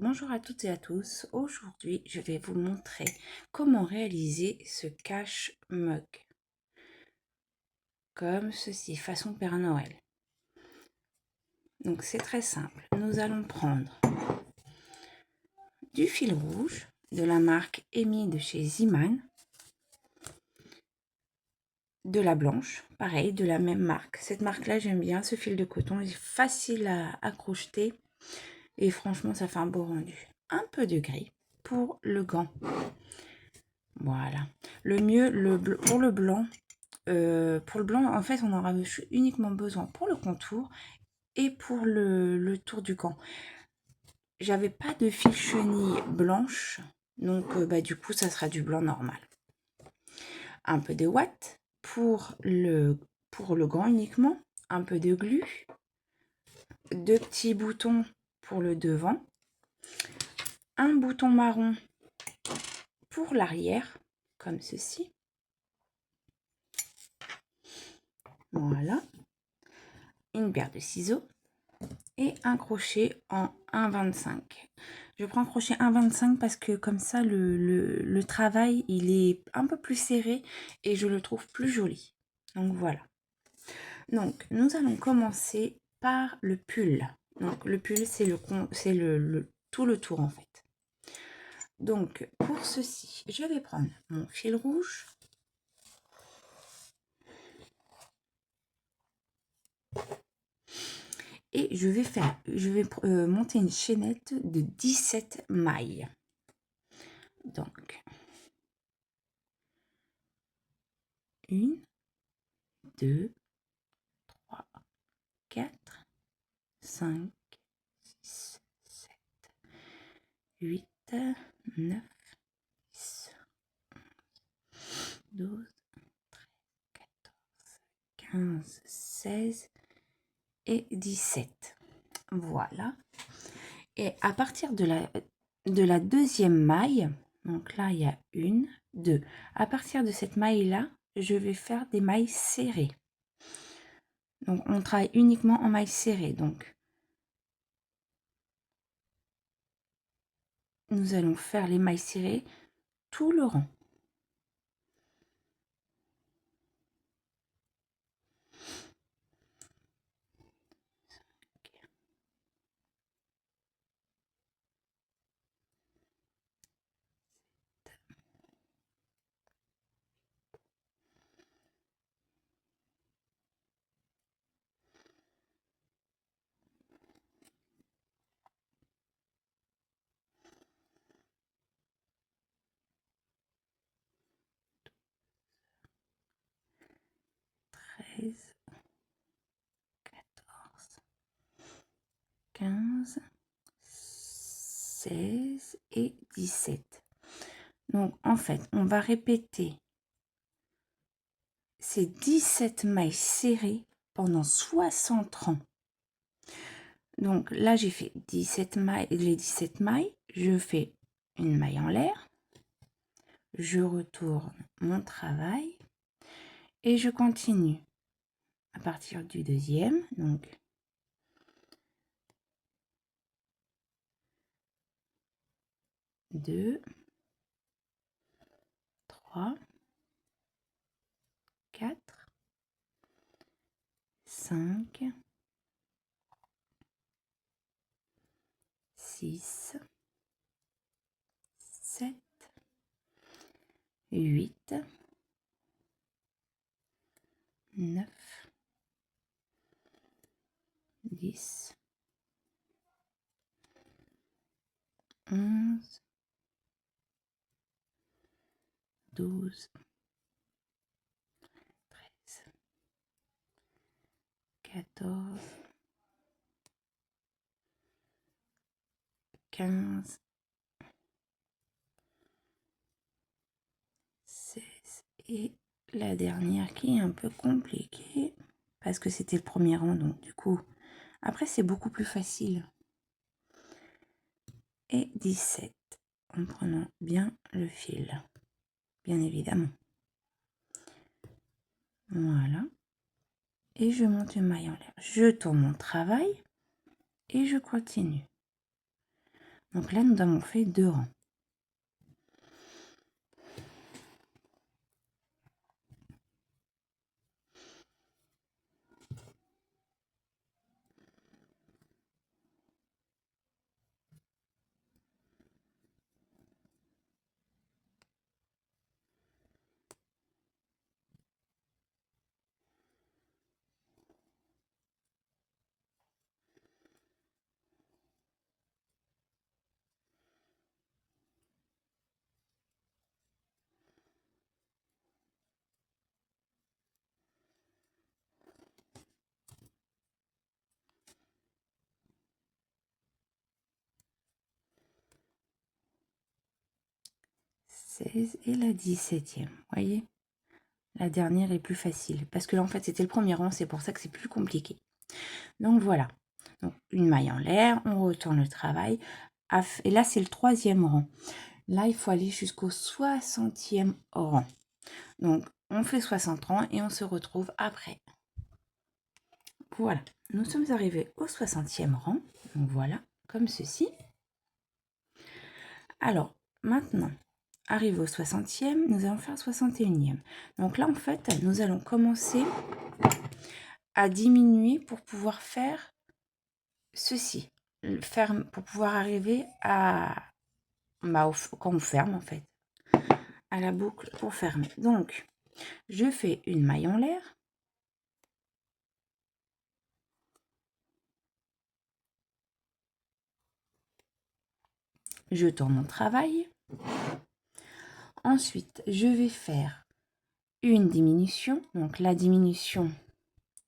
Bonjour à toutes et à tous. Aujourd'hui, je vais vous montrer comment réaliser ce cache-mug. Comme ceci, façon Père Noël. Donc c'est très simple. Nous allons prendre du fil rouge de la marque Amy de chez Ziman. De la blanche, pareil, de la même marque. Cette marque-là, j'aime bien. Ce fil de coton est facile à crocheter. Et franchement, ça fait un beau rendu. Un peu de gris pour le gant. Voilà. Le mieux, pour le blanc, en fait, on aura uniquement besoin pour le contour et pour le tour du gant. J'avais pas de fil chenille blanche, donc du coup, ça sera du blanc normal. Un peu de ouate pour le gant uniquement, un peu de glu, 2 petits boutons pour le devant, un bouton marron pour l'arrière, comme ceci. Voilà. Une paire de ciseaux et un crochet en 1,25. Je prends un crochet 1,25 parce que comme ça le travail il est un peu plus serré et je le trouve plus joli. Donc voilà. Donc nous allons commencer par le pull. Donc le pull c'est tout le tour en fait. Donc pour ceci, je vais prendre mon fil rouge. Et je vais monter une chaînette de 17 mailles. Donc, 1, 2, 3, 4, 5, 6, 7, 8, 9, 10, 12, 14, 15, 16 et 17. Voilà. Et à partir de la deuxième maille, donc là il y a 1, 2. À partir de cette maille-là, je vais faire des mailles serrées. Donc on travaille uniquement en mailles serrées. Donc nous allons faire les mailles serrées tout le rang. Treize, 14, 15, 16 et 17. Donc en fait, on va répéter ces 17 mailles serrées pendant 60 rangs. Donc là, j'ai fait 17 mailles, les 17 mailles, je fais une maille en l'air, je retourne mon travail et je continue à partir du deuxième. Donc 2, 3, 4, 5, 6, 7, 8, 9, 10, 11, 12, 13, 14, 15, 16 et la dernière qui est un peu compliquée parce que c'était le premier rang, donc du coup après c'est beaucoup plus facile. Et 17 en prenant bien le fil, bien évidemment. Voilà. Et je monte une maille en l'air. Je tourne mon travail et je continue. Donc là, nous avons fait 2 rangs. Et la 17e, voyez, la dernière est plus facile parce que là en fait c'était le premier rang, c'est pour ça que c'est plus compliqué. Donc voilà, donc une maille en l'air, on retourne le travail et là c'est le 3e rang. Là il faut aller jusqu'au 60e rang. Donc on fait 60 rangs et on se retrouve après. Voilà, nous sommes arrivés au 60e rang, donc voilà, comme ceci. Alors maintenant, arrivé au 60e, nous allons faire 61e. Donc là, en fait, nous allons commencer à diminuer pour pouvoir faire ceci. Pour pouvoir arriver à... quand on ferme, en fait, à la boucle pour fermer. Donc, je fais une maille en l'air. Je tourne mon travail. Ensuite, je vais faire une diminution. Donc, la diminution,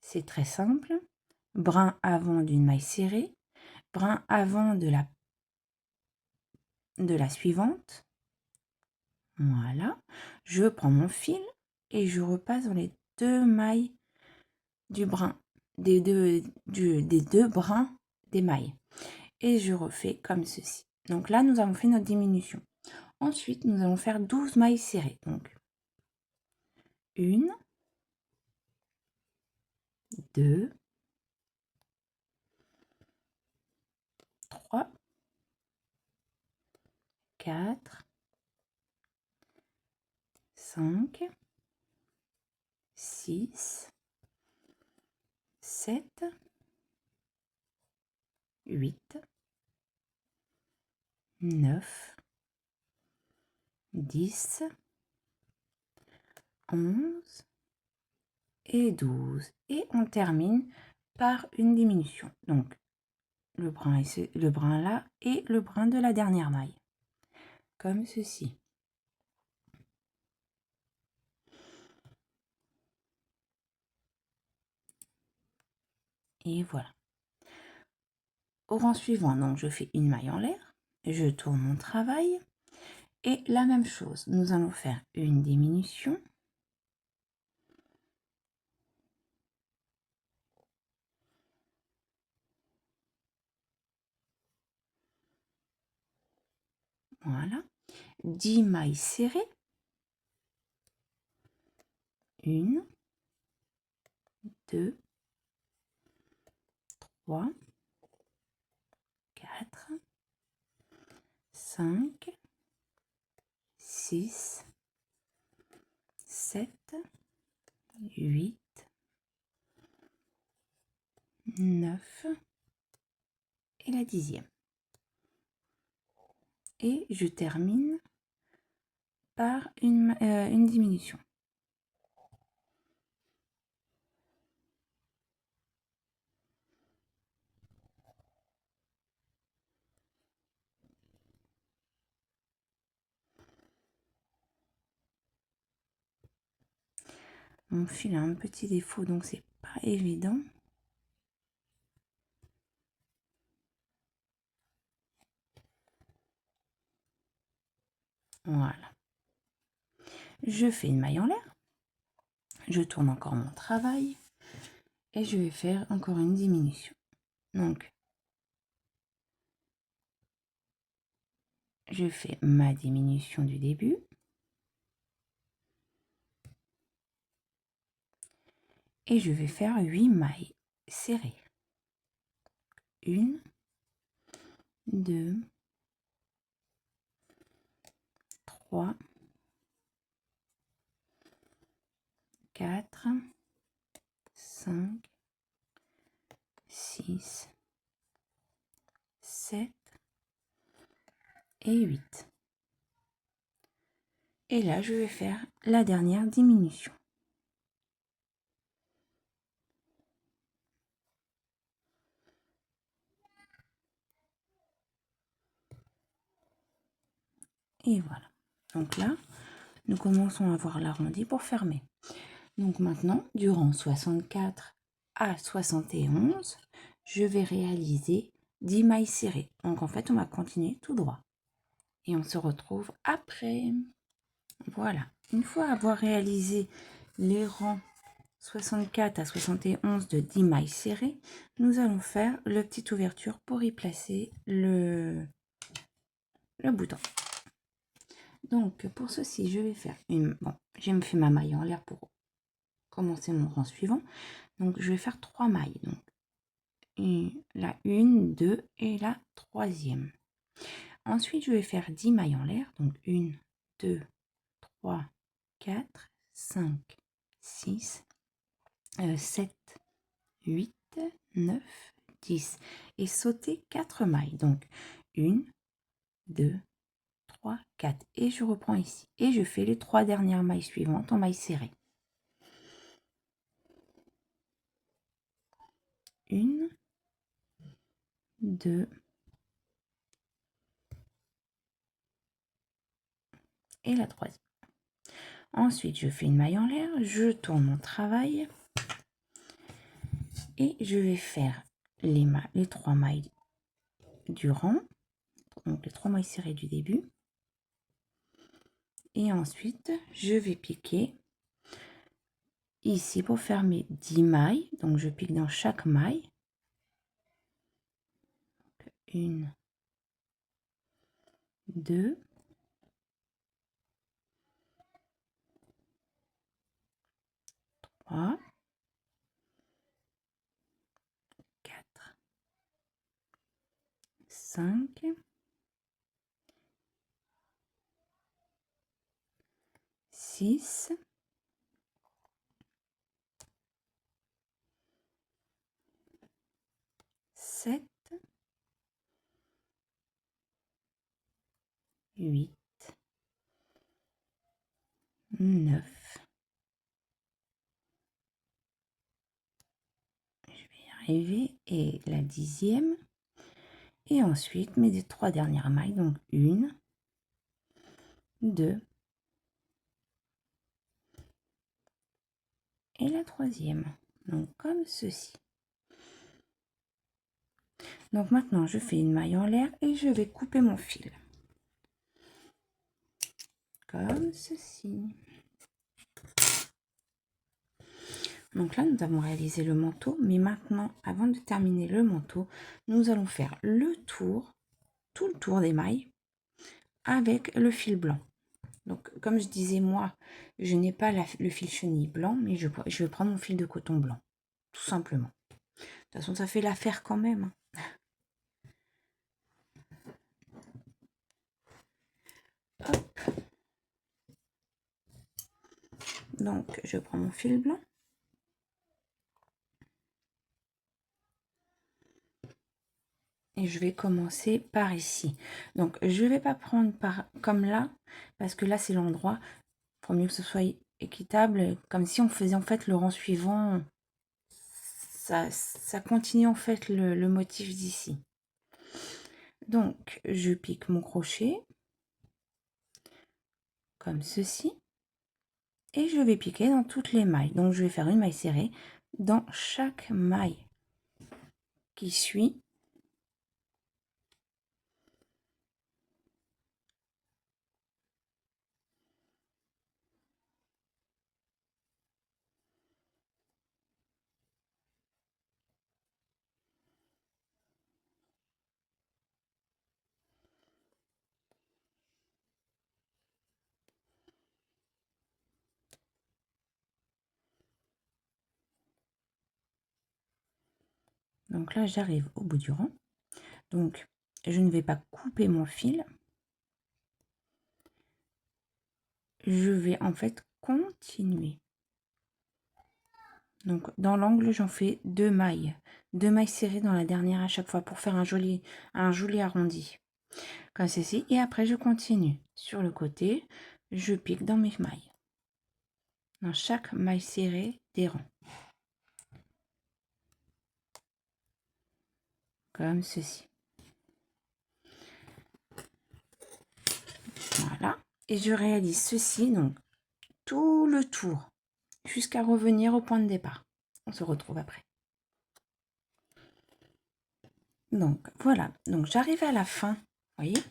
c'est très simple. Brin avant d'une maille serrée. Brin avant de la suivante. Voilà. Je prends mon fil et je repasse dans les 2 mailles du brin, des deux brins des mailles. Et je refais comme ceci. Donc là, nous avons fait notre diminution. Ensuite, nous allons faire 12 mailles serrées. Donc, 1, 2, 3, 4, 5, 6, 7, 8, 9, 10, 11 et 12. Et on termine par une diminution. Donc, le brin là et le brin de la dernière maille. Comme ceci. Et voilà. Au rang suivant, donc je fais une maille en l'air. Je tourne mon travail. Et la même chose, nous allons faire une diminution. Voilà. 10 mailles serrées. 1, 2, 3, 4, 5, 6, 7, 8, 9 et la 10e. Et je termine par une diminution. Mon fil a un petit défaut, donc c'est pas évident. Voilà. Je fais une maille en l'air. Je tourne encore mon travail. Et je vais faire encore une diminution. Donc, je fais ma diminution du début. Et je vais faire 8 mailles serrées. 1, 2, 3, 4, 5, 6, 7 et 8. Et là, je vais faire la dernière diminution. Et voilà. Donc là, nous commençons à voir l'arrondi pour fermer. Donc maintenant, du rang 64 à 71, je vais réaliser 10 mailles serrées. Donc en fait, on va continuer tout droit. Et on se retrouve après. Voilà. Une fois avoir réalisé les rangs 64 à 71 de 10 mailles serrées, nous allons faire la petite ouverture pour y placer le bouton. Donc pour ceci, je vais faire j'ai fait ma maille en l'air pour commencer mon rang suivant. Donc je vais faire 3 mailles. Donc la 1, 2 et la troisième. Ensuite, je vais faire 10 mailles en l'air. Donc 1, 2, 3, 4, 5, 6, 7, 8, 9, 10. Et sauter 4 mailles. Donc 1, 2, 3, 4. Et je reprends ici. Et je fais les 3 dernières mailles suivantes en mailles serrées. 1, 2 et la troisième. Ensuite, je fais une maille en l'air, je tourne mon travail et je vais faire les 3 mailles du rang, donc les 3 mailles serrées du début. Et ensuite, je vais piquer ici pour faire mes 10 mailles. Donc, je pique dans chaque maille. 1, 2, 3, 4, 5, 6, 7, 8, 9. Je vais y arriver. Et la 10e. Et ensuite, mes 3 dernières mailles. Donc 1, 2 et la troisième. Donc comme ceci. Donc maintenant, je fais une maille en l'air et je vais couper mon fil. Comme ceci. Donc là, nous avons réalisé le manteau. Mais maintenant, avant de terminer le manteau, nous allons faire le tour, tout le tour des mailles avec le fil blanc. Donc, comme je disais, moi, je n'ai pas le fil chenille blanc, mais je vais prendre mon fil de coton blanc. Tout simplement. De toute façon, ça fait l'affaire quand même. Hop. Donc, je prends mon fil blanc. Et je vais commencer par ici. Donc, je ne vais pas prendre comme là, parce que là, c'est l'endroit. Pour mieux que ce soit équitable, comme si on faisait en fait le rang suivant. Ça continue en fait le motif d'ici. Donc, je pique mon crochet, comme ceci. Et je vais piquer dans toutes les mailles. Donc, je vais faire une maille serrée dans chaque maille qui suit. Donc là, j'arrive au bout du rang. Donc, je ne vais pas couper mon fil. je vais en fait continuer. Donc dans l'angle, j'en fais 2 mailles serrées dans la dernière à chaque fois pour faire un joli arrondi comme ceci, et après je continue sur le côté, je pique dans mes mailles, dans chaque maille serrée des rangs, comme ceci. Voilà, et je réalise ceci donc tout le tour jusqu'à revenir au point de départ. On se retrouve après. Donc voilà, donc j'arrive à la fin, vous voyez,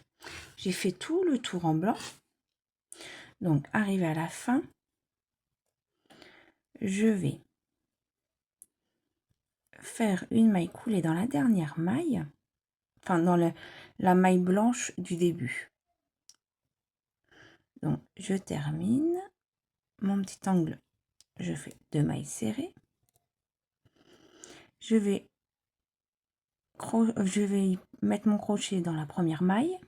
j'ai fait tout le tour en blanc. Donc arrivé à la fin, je vais faire une maille coulée dans la dernière maille, enfin dans la maille blanche du début. Donc je termine mon petit angle, je fais 2 mailles serrées, je vais mettre mon crochet dans la première maille,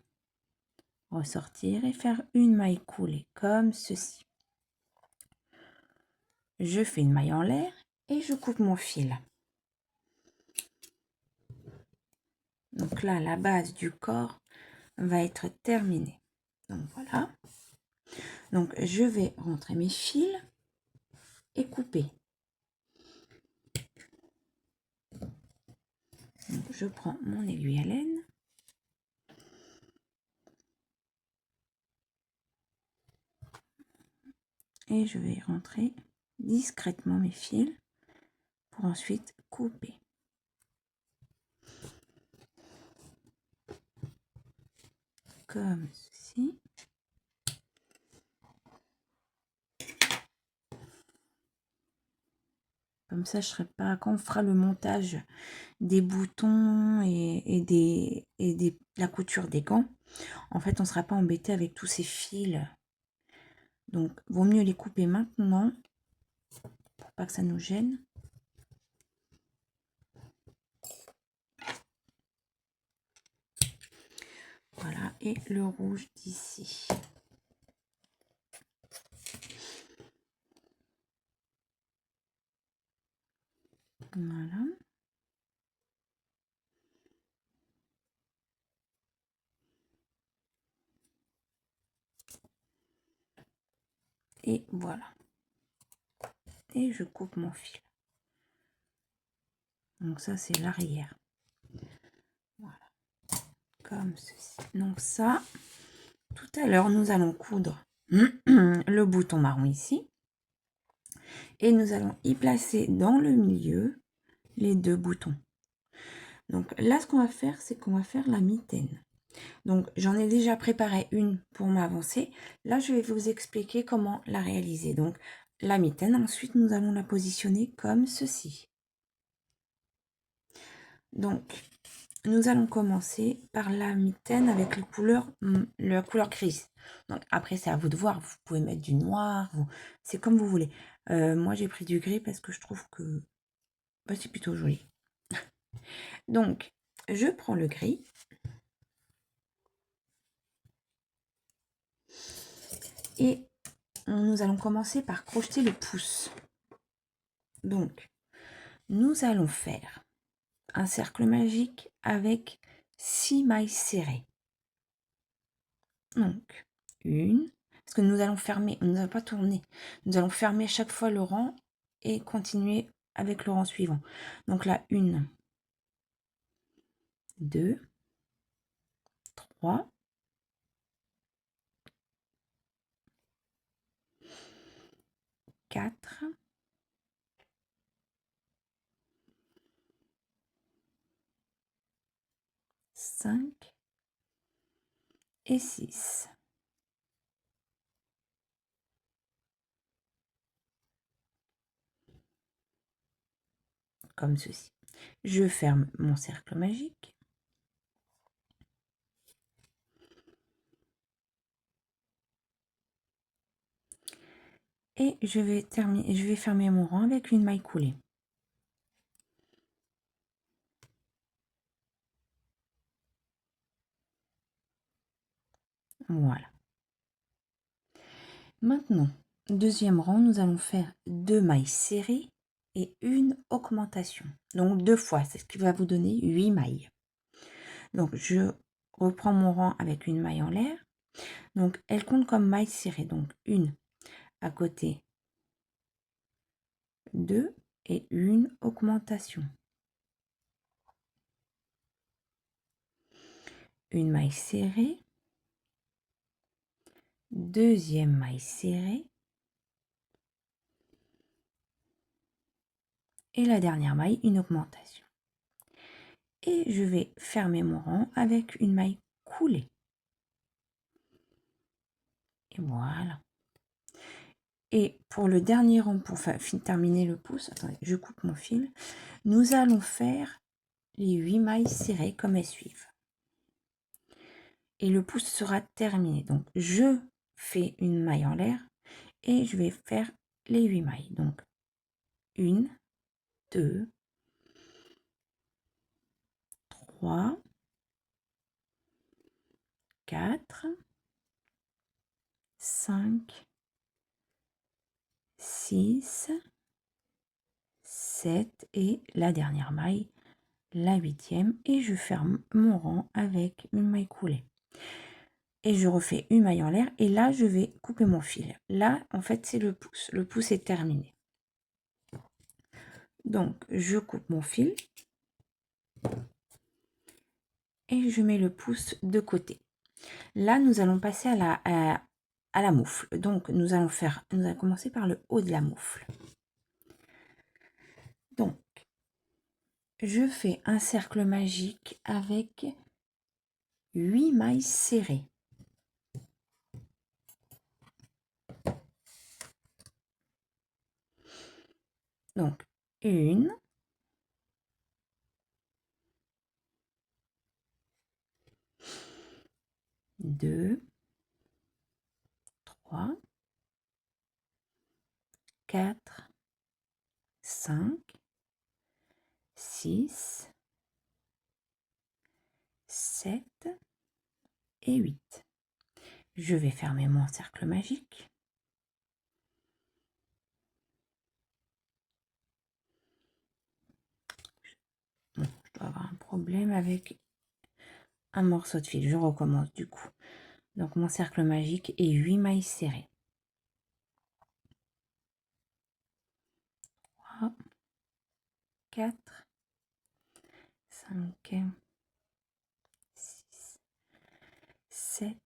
ressortir et faire une maille coulée comme ceci. Je fais une maille en l'air et je coupe mon fil. Donc là, la base du corps va être terminée. Donc voilà. Donc je vais rentrer mes fils et couper. Donc, je prends mon aiguille à laine. Et je vais rentrer discrètement mes fils pour ensuite couper. Comme ceci. Comme ça, je serai pas, quand on fera le montage des boutons et la couture des gants, en fait, on ne sera pas embêté avec tous ces fils. Donc, vaut mieux les couper maintenant pour pas que ça nous gêne. Voilà, et le rouge d'ici. Voilà. Et voilà. Et je coupe mon fil. Donc ça, c'est l'arrière. Voilà. Comme ceci. Donc ça, tout à l'heure, nous allons coudre le bouton marron ici. Et nous allons y placer dans le milieu les 2 boutons. Donc là, ce qu'on va faire, c'est qu'on va faire la mitaine. Donc j'en ai déjà préparé une pour m'avancer. Là, je vais vous expliquer comment la réaliser. Donc la mitaine, ensuite, nous allons la positionner comme ceci. Donc, nous allons commencer par la mitaine avec la couleur grise. Donc après, c'est à vous de voir. Vous pouvez mettre du noir, c'est comme vous voulez. Moi, j'ai pris du gris parce que je trouve que c'est plutôt joli. Donc, je prends le gris. Et nous allons commencer par crocheter le pouce. Donc, nous allons faire un cercle magique avec 6 mailles serrées. Donc, une, parce que nous allons fermer, on ne va pas tourner. Nous allons fermer à chaque fois le rang et continuer avec le rang suivant. Donc là, 1, 2, 3, 4, 5 et 6. Comme ceci. Je ferme mon cercle magique. Et je vais fermer mon rang avec une maille coulée. Voilà. Maintenant, deuxième rang, nous allons faire 2 mailles serrées et une augmentation. Donc 2 fois, c'est ce qui va vous donner 8 mailles. Donc je reprends mon rang avec une maille en l'air. Donc elle compte comme maille serrée. Donc une à côté, 2 et une augmentation. Une maille serrée, deuxième maille serrée et la dernière maille, une augmentation. Et je vais fermer mon rang avec une maille coulée. Et voilà. Et pour le dernier rang, pour terminer le pouce, attendez, je coupe mon fil, nous allons faire les 8 mailles serrées comme elles suivent. Et le pouce sera terminé. Donc, je fais une maille en l'air et je vais faire les 8 mailles. Donc, 1, 2, 3, 4, 5, 6, 7 et la dernière maille, la 8e, et je ferme mon rang avec une maille coulée. Et je refais une maille en l'air et là je vais couper mon fil. Là en fait c'est le pouce est terminé. Donc je coupe mon fil et je mets le pouce de côté. Là nous allons passer à la moufle. Donc nous allons commencer par le haut de la moufle. Donc je fais un cercle magique avec 8 mailles serrées. Donc 1, 2, 3, 4, 5, 6, 7 et 8. Je vais fermer mon cercle magique. Bon, je dois avoir un problème avec un morceau de fil. Je recommence du coup. Donc mon cercle magique est 8 mailles serrées. 3, 4, 5, 6, 7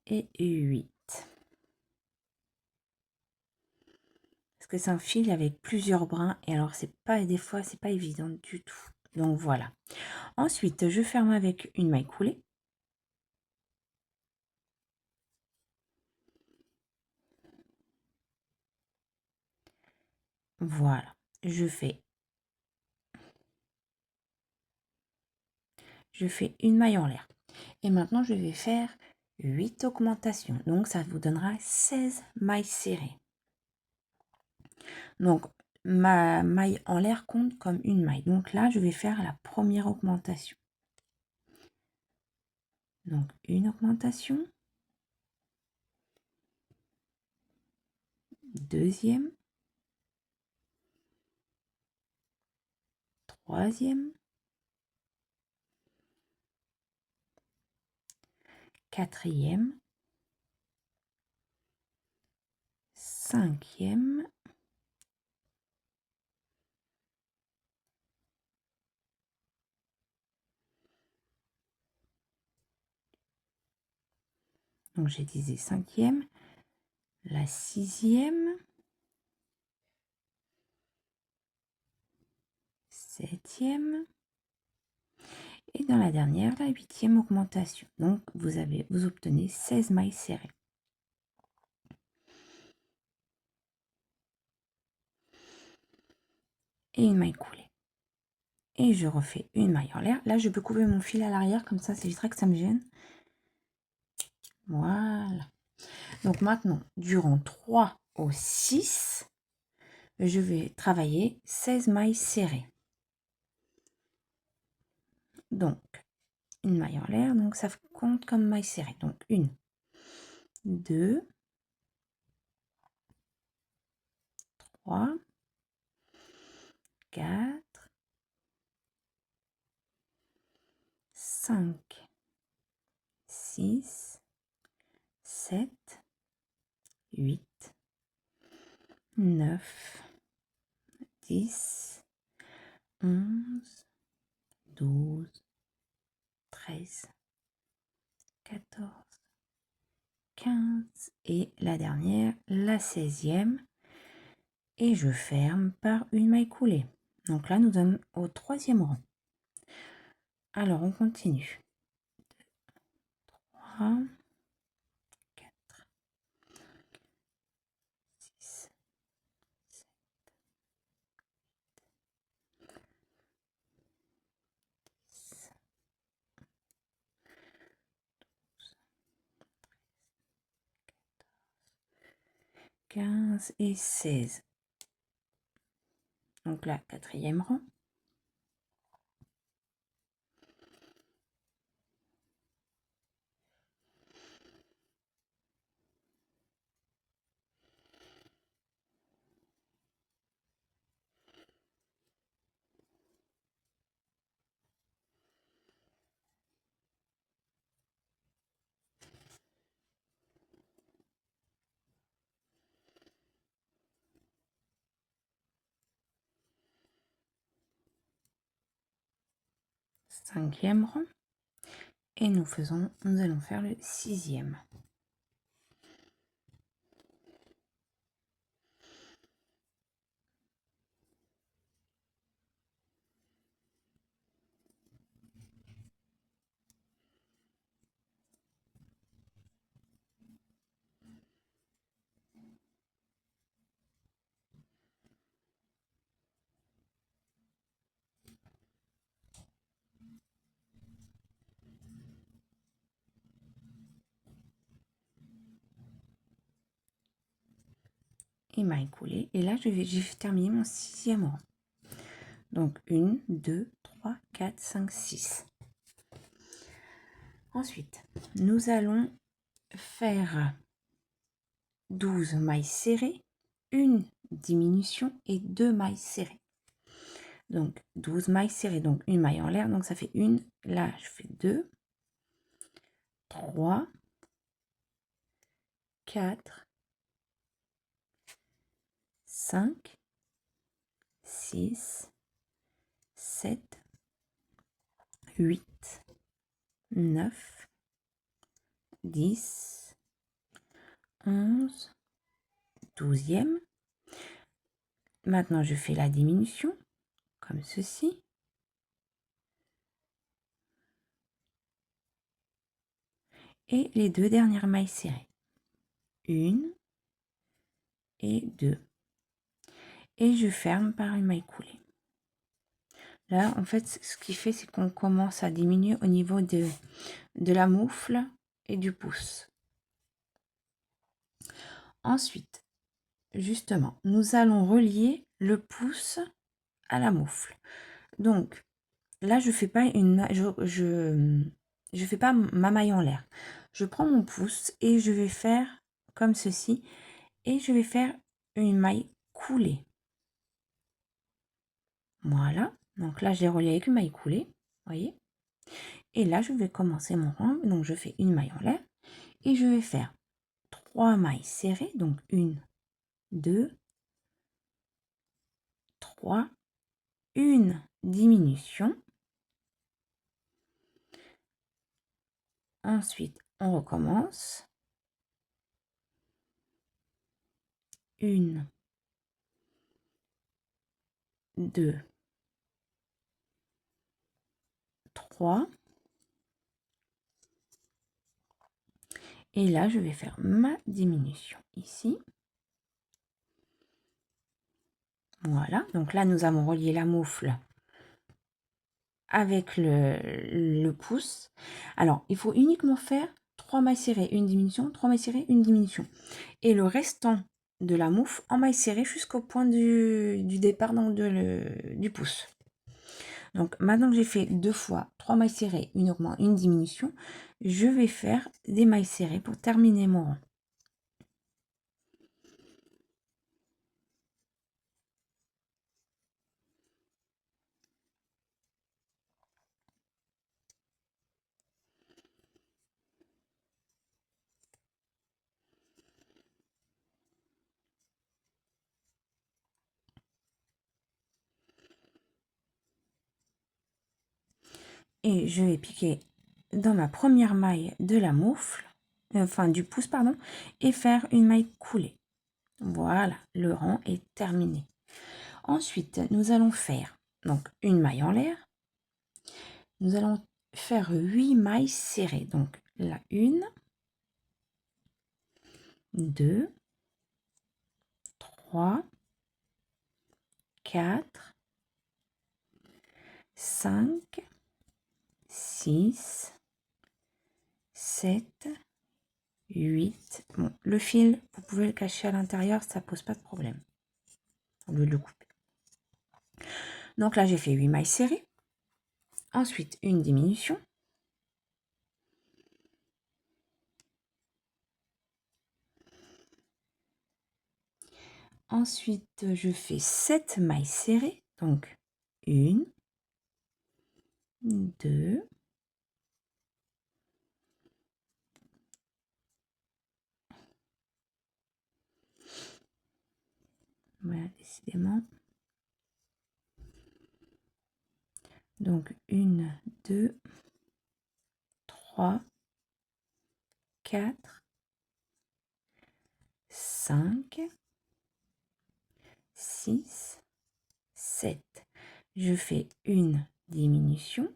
et 8. Parce que c'est un fil avec plusieurs brins et alors c'est pas, des fois c'est pas évident du tout. Donc voilà. Ensuite je ferme avec une maille coulée. Voilà. Je fais une maille en l'air. Et maintenant je vais faire 8 augmentations. Donc ça vous donnera 16 mailles serrées. Donc ma maille en l'air compte comme une maille. Donc là je vais faire la première augmentation. Donc une augmentation, deuxième, troisième, quatrième, cinquième, donc j'ai disé cinquième, la sixième, septième et dans la dernière la huitième augmentation. Donc vous obtenez 16 mailles serrées. Et une maille coulée. Et je refais une maille en l'air. Là je peux couper mon fil à l'arrière comme ça évitera que ça me gêne. Voilà. Donc maintenant du rang 3 au 6, je vais travailler 16 mailles serrées. Donc une maille en l'air, donc ça compte comme maille serrée. Donc 1, 2, 3, 4, 5, 6, 7, 8, 9, 10, 11, 12, 13, 14, 15 et la dernière, la 16e. Et je ferme par une maille coulée. Donc là, nous sommes au 3e rang. Alors, on continue. 3, 4, 6, 7, 10, 15 et 16. Donc là, 4e rang. Cinquième rang. Et nous allons faire le 6e. Et maille coulée. Et là, j'ai terminé mon 6e rang. Donc 1, 2, 3, 4, 5, 6. Ensuite, nous allons faire 12 mailles serrées, une diminution et 2 mailles serrées. Donc 12 mailles serrées, donc une maille en l'air, donc ça fait une. Là, je fais 2, 3, 4, 5, 6, 7, 8, 9, 10, 11, 12e. Maintenant, je fais la diminution, comme ceci. Et les 2 dernières mailles serrées. 1 et 2. Et je ferme par une maille coulée. Là, en fait, ce qui fait, c'est qu'on commence à diminuer au niveau de la moufle et du pouce. Ensuite, justement, nous allons relier le pouce à la moufle. Donc, là, je fais pas je fais pas ma maille en l'air. Je prends mon pouce et je vais faire comme ceci. Et je vais faire une maille coulée. Voilà. Donc là, j'ai relié avec une maille coulée. Voyez. Et là, je vais commencer mon rang. Donc, je fais une maille en l'air. Et je vais faire 3 mailles serrées. Donc, 1, 2, 3. Une diminution. Ensuite, on recommence. 1, 2, 3. Et là, je vais faire ma diminution ici. Voilà. Donc là, nous avons relié la moufle avec le pouce. Alors, il faut uniquement faire 3 mailles serrées, une diminution, 3 mailles serrées, une diminution. Et le restant de la moufle en mailles serrées jusqu'au point du départ donc du pouce. Donc, maintenant que j'ai fait 2 fois 3 mailles serrées, une diminution, je vais faire des mailles serrées pour terminer mon rang. et je vais piquer dans ma première maille de la moufle, enfin du pouce pardon, et faire une maille coulée. Voilà, le rang est terminé. Ensuite, nous allons faire donc une maille en l'air. Nous allons faire 8 mailles serrées. Donc la 1, 2, 3, 4, 5, 6, 7, 8. Bon, le fil, vous pouvez le cacher à l'intérieur, ça pose pas de problème. Au lieu de le couper. Donc là, j'ai fait 8 mailles serrées. Ensuite, une diminution. Ensuite, je fais 7 mailles serrées. Donc, 1, 2, voilà, décidément. Donc, 1, 2, 3, 4, 5, 6, 7. Je fais une diminution.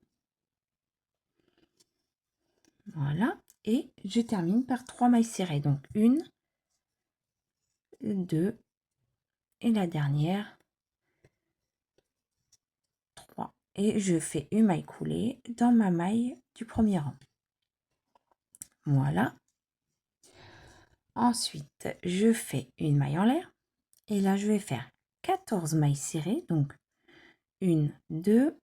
Voilà. Et je termine par 3 mailles serrées. Donc, 1, 2, et la dernière, 3. Et je fais une maille coulée dans ma maille du premier rang. Voilà. Ensuite, je fais une maille en l'air. Et là, je vais faire 14 mailles serrées. Donc, 1, 2,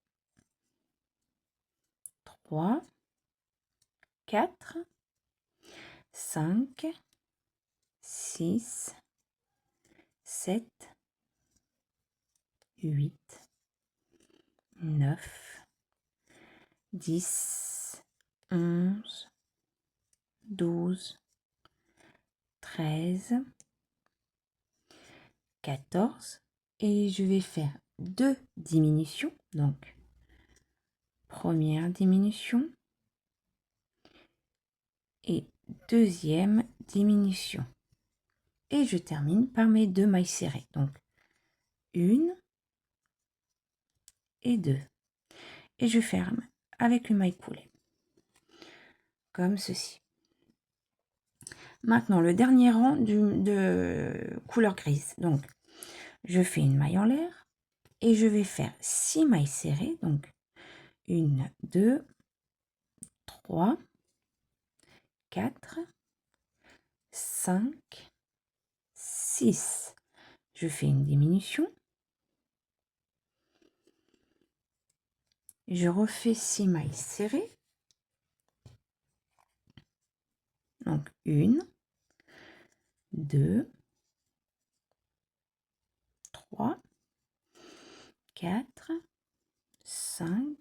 3, 4, 5, 6, 7, 8, 9, 10, 11, 12, 13, 14. Et je vais faire 2 diminutions. Donc, première diminution et deuxième diminution. Et je termine par mes 2 mailles serrées. Donc, 1 et 2. Et je ferme avec une maille coulée. Comme ceci. Maintenant, le dernier rang de couleur grise. Donc, je fais une maille en l'air et je vais faire 6 mailles serrées. Donc, 1, 2, 3, 4, 5, 6. Je fais une diminution. Je refais 6 mailles serrées. Donc, 1, 2, 3, 4, 5,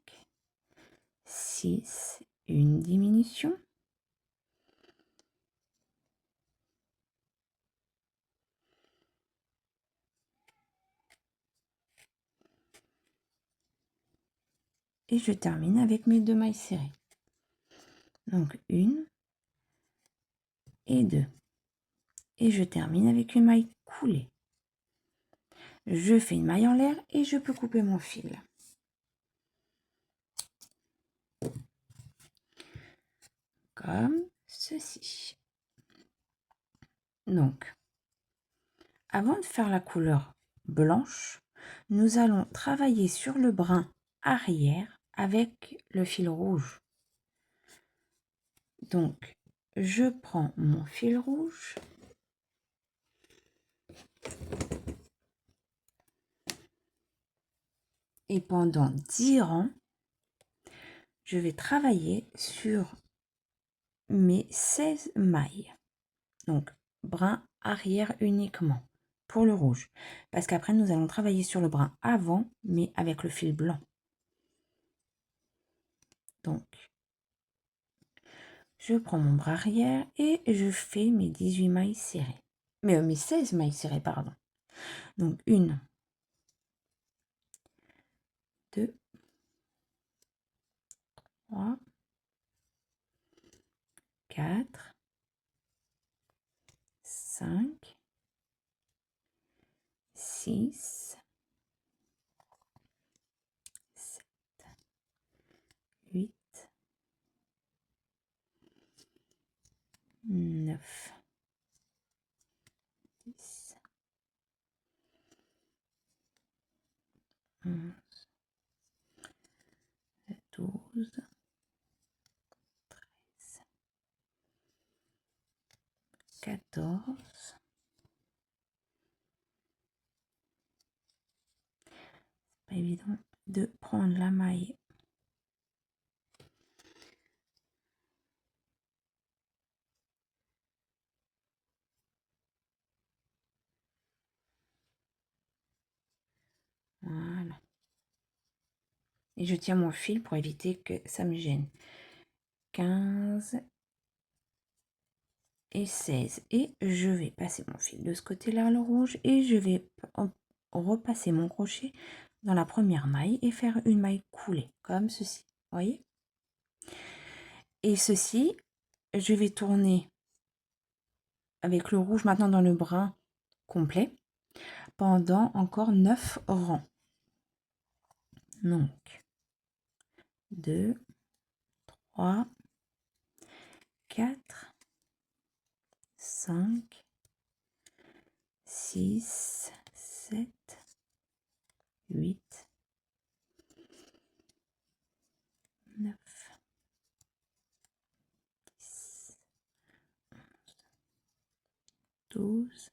6, une diminution. Et je termine avec mes 2 mailles serrées. Donc, 1 et 2. Et je termine avec une maille coulée. Je fais une maille en l'air et je peux couper mon fil. Comme ceci. Donc, avant de faire la couleur blanche, nous allons travailler sur le brin arrière avec le fil rouge. Donc, je prends mon fil rouge. Et pendant 10 rangs, je vais travailler sur mes 16 mailles. Donc, brin arrière uniquement pour le rouge. Parce qu'après, nous allons travailler sur le brin avant, mais avec le fil blanc. Donc, je prends mon bras arrière et je fais mes 18 mailles serrées. Mais mes 16 mailles serrées, pardon. Donc, 1, 2, 3, 4, 5, 6, 7, 8, 9, 10, 11, 12, 13, 14. Pas évident de prendre la maille. Voilà. Et je tiens mon fil pour éviter que ça me gêne. 15 et 16. Et je vais passer mon fil de ce côté-là, le rouge, et je vais repasser mon crochet dans la première maille et faire une maille coulée, comme ceci. Voyez? Et ceci, je vais tourner avec le rouge maintenant dans le brun complet pendant encore 9 rangs. Donc, 2, 3, 4, 5, 6, 7, 8, 9, 10, 12,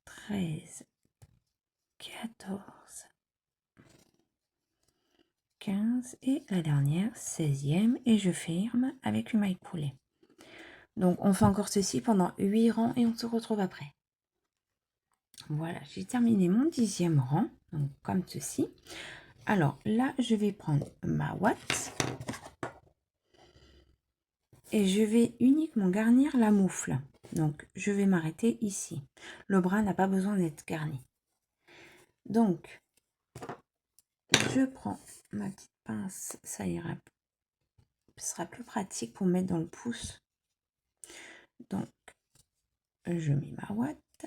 13, 14, 15 et la dernière, 16e, et je ferme avec une maille coulée. Donc on fait encore ceci pendant 8 rangs et on se retrouve après. Voilà, j'ai terminé mon 10e rang, donc comme ceci. Alors là, je vais prendre ma ouate et je vais uniquement garnir la moufle. Donc je vais m'arrêter ici. Le bras n'a pas besoin d'être garni. Donc je prends ma petite pince, ça ira, ce sera plus pratique pour mettre dans le pouce. Donc je mets ma ouate,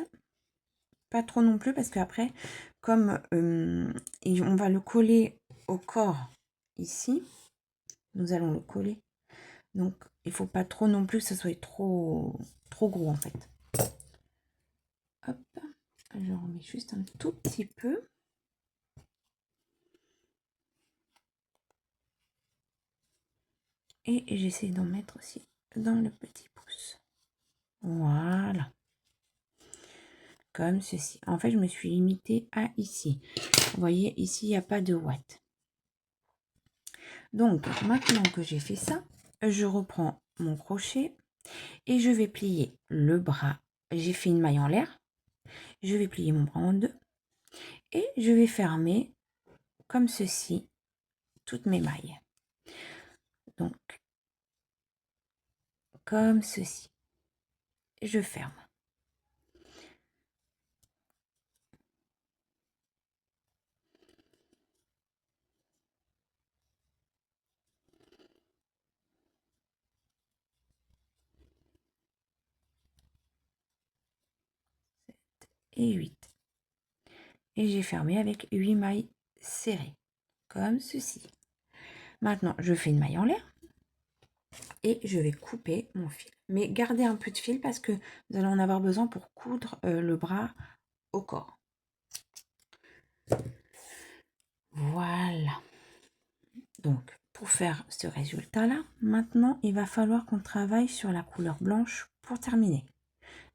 pas trop non plus parce qu'après comme on va le coller au corps ici, nous allons le coller, donc il faut pas trop non plus que ce soit trop gros en fait. Hop, je remets juste un tout petit peu. Et j'essaie d'en mettre aussi dans le petit pouce. Voilà. Comme ceci. En fait, je me suis limitée à ici. Vous voyez, ici, il n'y a pas de ouate. Donc, maintenant que j'ai fait ça, je reprends mon crochet et je vais plier le bras. J'ai fait une maille en l'air. Je vais plier mon bras en deux. Et je vais fermer comme ceci toutes mes mailles. Donc, comme ceci. Je ferme. Et 8. Et j'ai fermé avec 8 mailles serrées, comme ceci. Maintenant, je fais une maille en l'air et je vais couper mon fil. Mais gardez un peu de fil parce que nous allons en avoir besoin pour coudre le bras au corps. Voilà. Donc, pour faire ce résultat-là, maintenant, il va falloir qu'on travaille sur la couleur blanche pour terminer.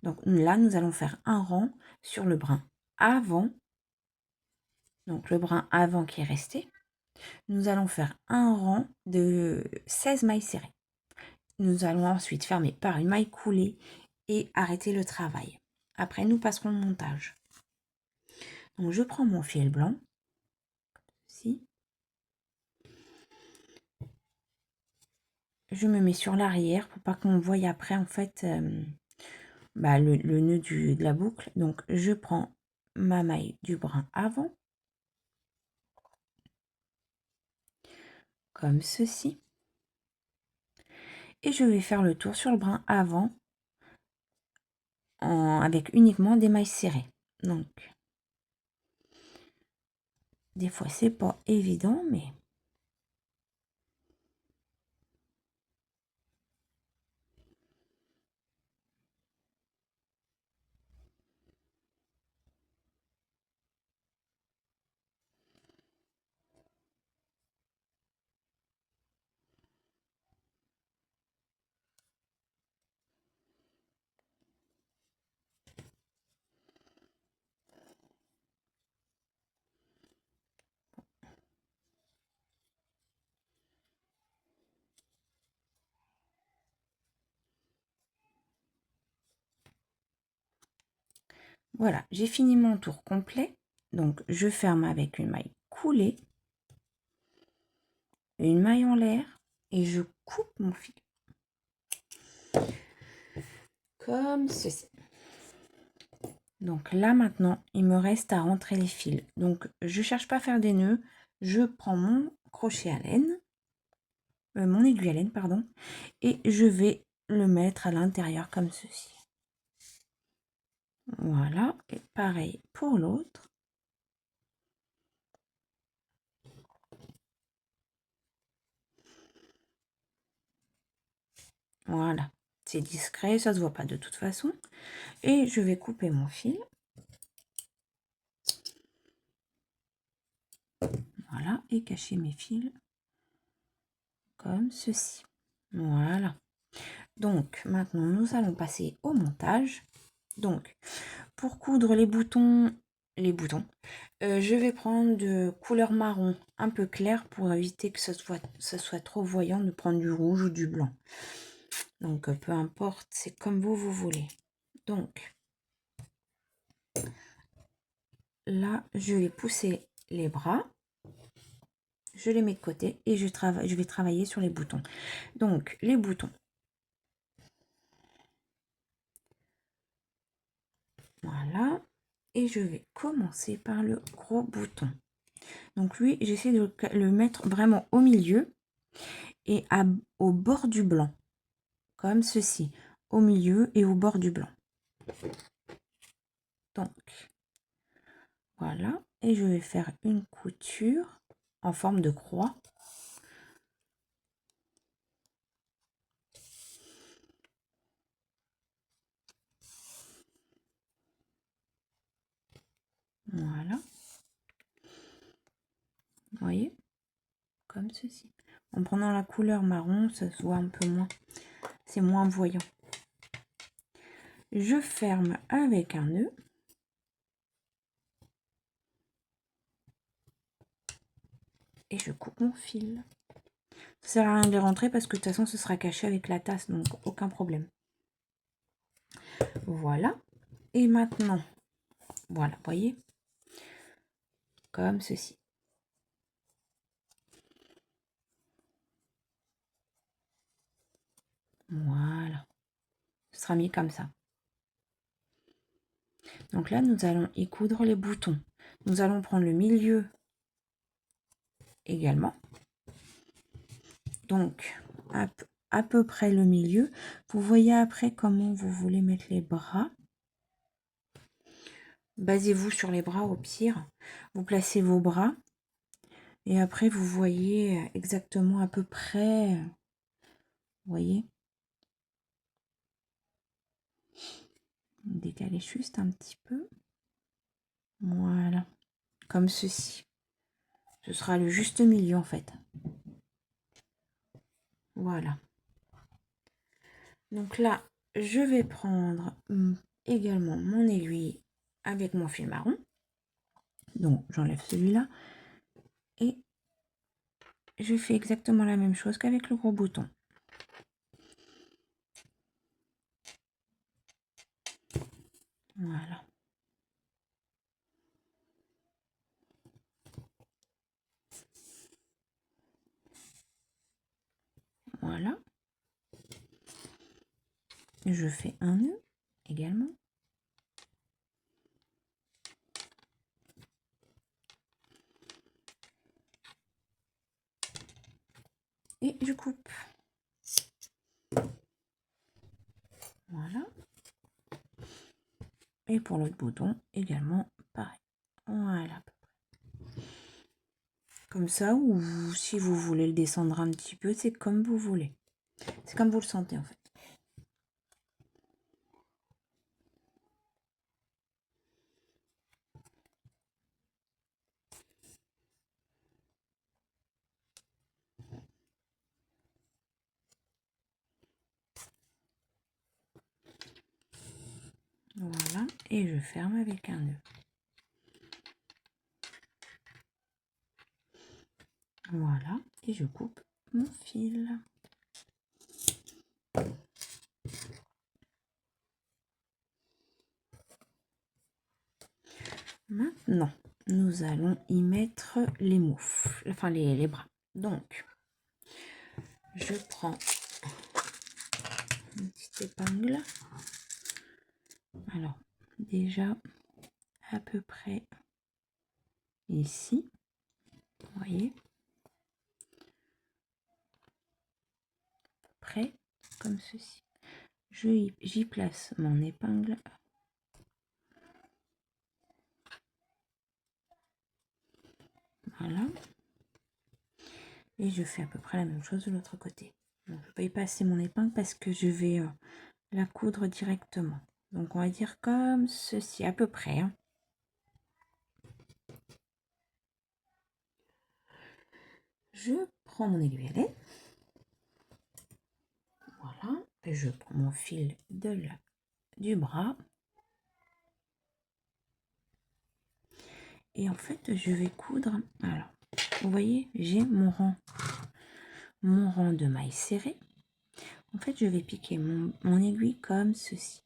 Donc là, nous allons faire un rang sur le brin avant. Donc, le brin avant qui est resté. Nous allons faire un rang de 16 mailles serrées. Nous allons ensuite fermer par une maille coulée et arrêter le travail. Après, nous passerons le montage. Donc, je prends mon fil blanc, ici. Je me mets sur l'arrière pour pas qu'on voie après, en fait, le nœud de la boucle. Donc, je prends ma maille du brin avant, comme ceci. Et je vais faire le tour sur le brin avant avec uniquement des mailles serrées. Donc, des fois, c'est pas évident, mais voilà, j'ai fini mon tour complet. Donc, je ferme avec une maille coulée, une maille en l'air et je coupe mon fil. Comme ceci. Donc là, maintenant, il me reste à rentrer les fils. Donc, je cherche pas à faire des nœuds. Je prends mon crochet à laine, mon aiguille à laine, pardon, et je vais le mettre à l'intérieur comme ceci. Voilà, et pareil pour l'autre. Voilà, c'est discret, ça se voit pas de toute façon. Et je vais couper mon fil. Voilà, et cacher mes fils comme ceci. Voilà. Donc, maintenant, nous allons passer au montage. Donc, pour coudre les boutons, je vais prendre de couleur marron un peu clair pour éviter que ça soit trop voyant de prendre du rouge ou du blanc. Donc, peu importe, c'est comme vous voulez. Donc, là, je vais pousser les bras. Je les mets de côté et je vais travailler sur les boutons. Donc, les boutons. Voilà. Et je vais commencer par le gros bouton. Donc lui, j'essaie de le mettre vraiment au milieu et au bord du blanc. Comme ceci. Au milieu et au bord du blanc. Donc, voilà. Et je vais faire une couture en forme de croix. Voilà. Vous voyez? Comme ceci. En prenant la couleur marron, ça se voit un peu moins. C'est moins voyant. Je ferme avec un nœud. Et je coupe mon fil. Ça sert à rien de les rentrer parce que de toute façon ce sera caché avec la tasse, donc aucun problème. Voilà. Et maintenant, voilà, voyez, comme ceci. Voilà. Ce sera mis comme ça. Donc là, nous allons y coudre les boutons. Nous allons prendre le milieu également. Donc, à peu près le milieu. Vous voyez après comment vous voulez mettre les bras. Basez-vous sur les bras au pire. Vous placez vos bras. Et après, vous voyez exactement à peu près. Vous voyez? Décaler juste un petit peu. Voilà. Comme ceci. Ce sera le juste milieu en fait. Voilà. Donc là, je vais prendre également mon aiguille avec mon fil marron. Donc j'enlève celui-là. Et je fais exactement la même chose qu'avec le gros bouton. Voilà. Voilà. Je fais un nœud également. et je coupe. Voilà. Et pour l'autre bouton, également pareil. Voilà. Comme ça, ou si vous voulez le descendre un petit peu, c'est comme vous voulez. C'est comme vous le sentez en fait. Voilà, et je ferme avec un nœud. Voilà, et je coupe mon fil. Maintenant, nous allons y mettre les moufles, enfin les bras. Donc, je prends une petite épingle. Alors, déjà, à peu près ici, vous voyez, près comme ceci. J'y place mon épingle. Voilà. Et je fais à peu près la même chose de l'autre côté. Donc, je ne vais pas y passer mon épingle parce que je vais la coudre directement. Donc, on va dire comme ceci, à peu près. Hein. Je prends mon aiguille à lait. Voilà. Et je prends mon fil du bras. Et en fait, je vais coudre. Alors, vous voyez, j'ai mon rang de mailles serrées. En fait, je vais piquer mon aiguille comme ceci.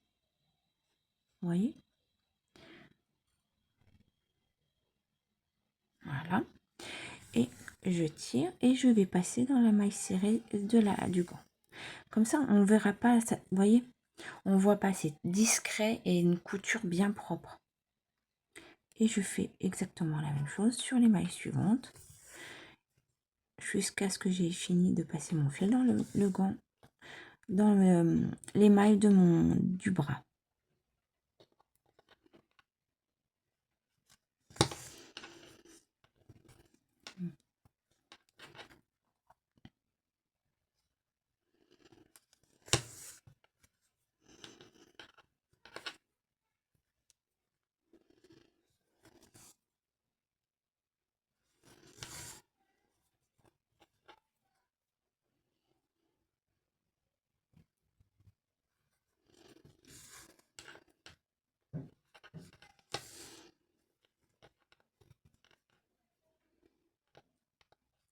Vous voyez? Voilà. Et je tire et je vais passer dans la maille serrée du gant. Comme ça, on ne verra pas, ça, vous voyez? On voit pas, c'est discret et une couture bien propre. Et je fais exactement la même chose sur les mailles suivantes. Jusqu'à ce que j'ai fini de passer mon fil dans le gant, dans les mailles du bras.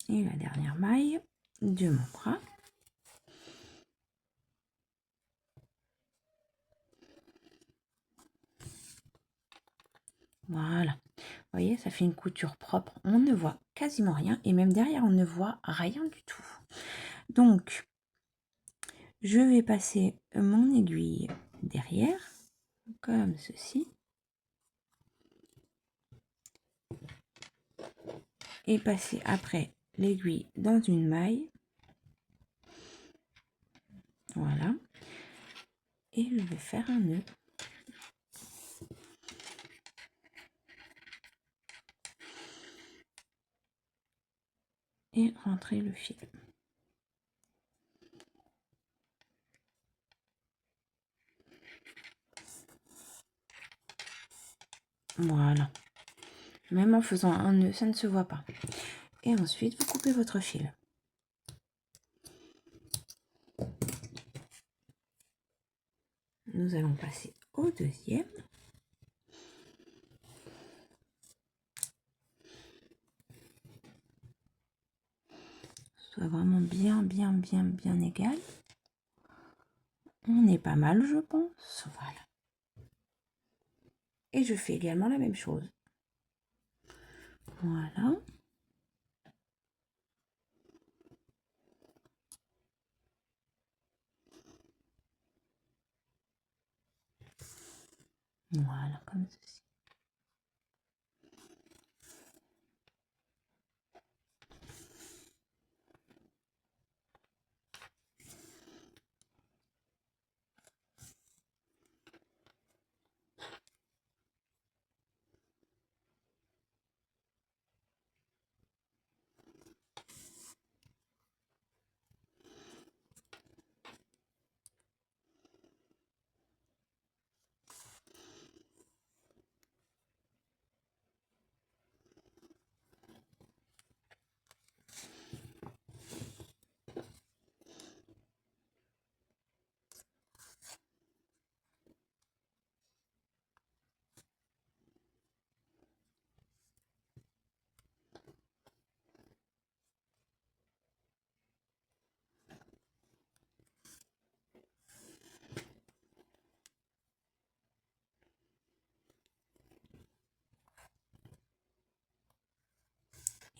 Et la dernière maille de mon bras. Voilà. Vous voyez, ça fait une couture propre. On ne voit quasiment rien. Et même derrière, on ne voit rien du tout. Donc, je vais passer mon aiguille derrière, comme ceci. Et passer après l'aiguille dans une maille. Voilà. Et je vais faire un nœud. Et rentrer le fil. Voilà. Même en faisant un nœud, ça ne se voit pas. Et ensuite, vous coupez votre fil. Nous allons passer au deuxième. Soit vraiment bien égal. On est pas mal, je pense. Voilà. Et je fais également la même chose. Voilà. Voilà, comme ceci.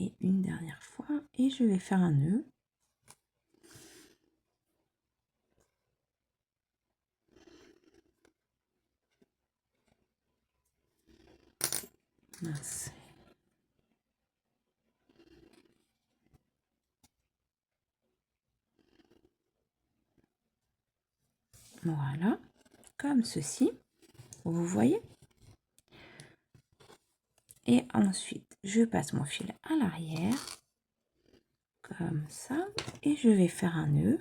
et une dernière fois et je vais faire un nœud. Mince. Voilà, comme ceci, vous voyez. Et ensuite, je passe mon fil à l'arrière, comme ça, et je vais faire un nœud.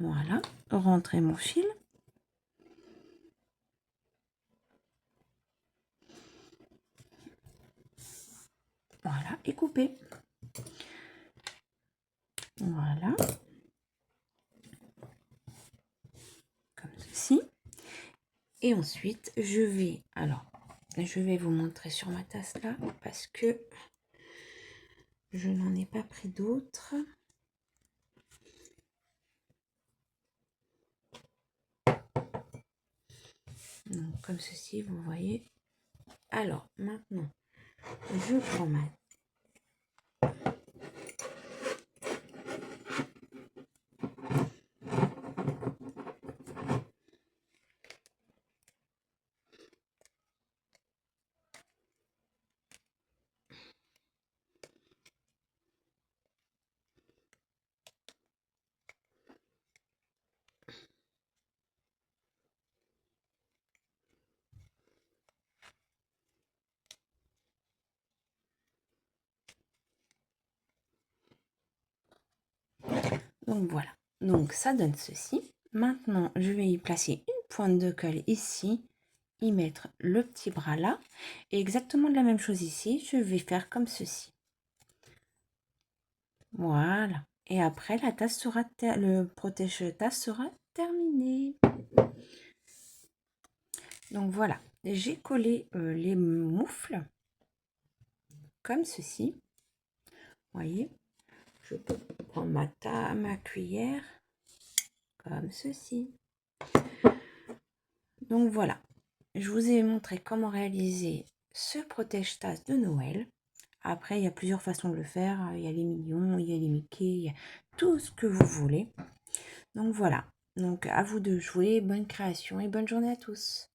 Voilà, rentrer mon fil. Voilà, et couper. Voilà. Comme ceci. Et ensuite, je vais vous montrer sur ma tasse là, parce que je n'en ai pas pris d'autres. Donc, comme ceci, vous voyez. Alors, maintenant, je prends ma... Donc, voilà. Donc, ça donne ceci. Maintenant, je vais y placer une pointe de colle ici, y mettre le petit bras là. Et exactement de la même chose ici, je vais faire comme ceci. Voilà. Et après, la tasse sera le protège-tasse sera terminé. Donc voilà, j'ai collé les moufles comme ceci. Voyez, je peux prendre ma cuillère comme ceci. Donc voilà, je vous ai montré comment réaliser ce protège-tasse de Noël. Après, il y a plusieurs façons de le faire. Il y a les mignons, il y a les Mickey, il y a tout ce que vous voulez. Donc voilà, donc à vous de jouer. Bonne création et bonne journée à tous.